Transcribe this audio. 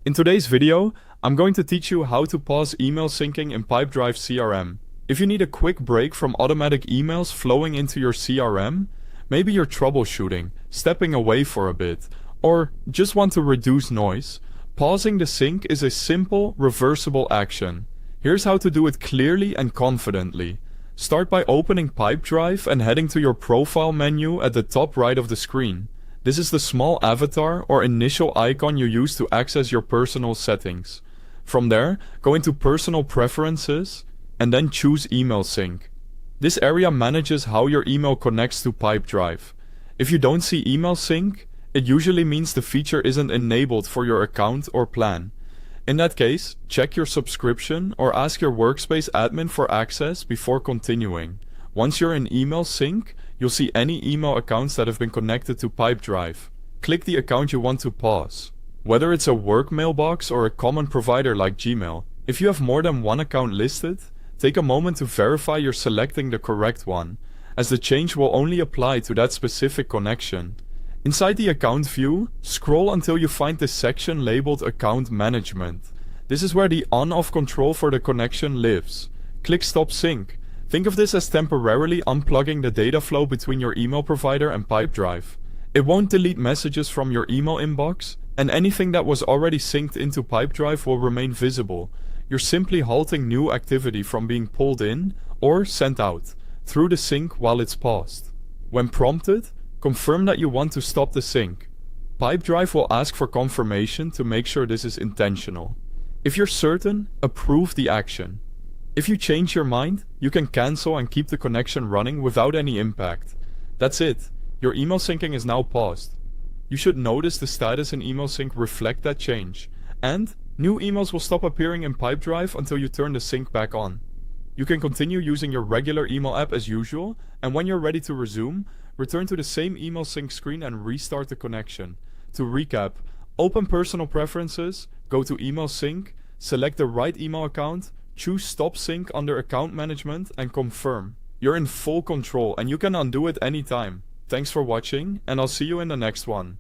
In today's video, I'm going to teach you how to pause email syncing in Pipedrive CRM. If you need a quick break from automatic emails flowing into your CRM, maybe you're troubleshooting, stepping away for a bit, or just want to reduce noise, pausing the sync is a simple, reversible action. Here's how to do it clearly and confidently. Start by opening Pipedrive and heading to your profile menu at the top right of the screen. This is the small avatar or initial icon you use to access your personal settings. From there, go into Personal Preferences and then choose Email Sync. This area manages how your email connects to Pipedrive. If you don't see Email Sync, it usually means the feature isn't enabled for your account or plan. In that case, check your subscription or ask your workspace admin for access before continuing. Once you're in Email Sync, you'll see any email accounts that have been connected to Pipedrive. Click the account you want to pause. Whether it's a work mailbox or a common provider like Gmail, if you have more than one account listed, take a moment to verify you're selecting the correct one, as the change will only apply to that specific connection. Inside the account view, scroll until you find the section labeled Account Management. This is where the on-off control for the connection lives. Click Stop Sync. Think of this as temporarily unplugging the data flow between your email provider and Pipedrive. It won't delete messages from your email inbox, and anything that was already synced into Pipedrive will remain visible. You're simply halting new activity from being pulled in or sent out through the sync while it's paused. When prompted, confirm that you want to stop the sync. Pipedrive will ask for confirmation to make sure this is intentional. If you're certain, approve the action. If you change your mind, you can cancel and keep the connection running without any impact. That's it. Your email syncing is now paused. You should notice the status in email sync reflect that change. And new emails will stop appearing in Pipedrive until you turn the sync back on. You can continue using your regular email app as usual, and when you're ready to resume, return to the same email sync screen and restart the connection. To recap, open Personal Preferences, go to Email Sync, select the right email account, choose Stop Sync under Account Management and confirm. You're in full control and you can undo it anytime. Thanks for watching, and I'll see you in the next one.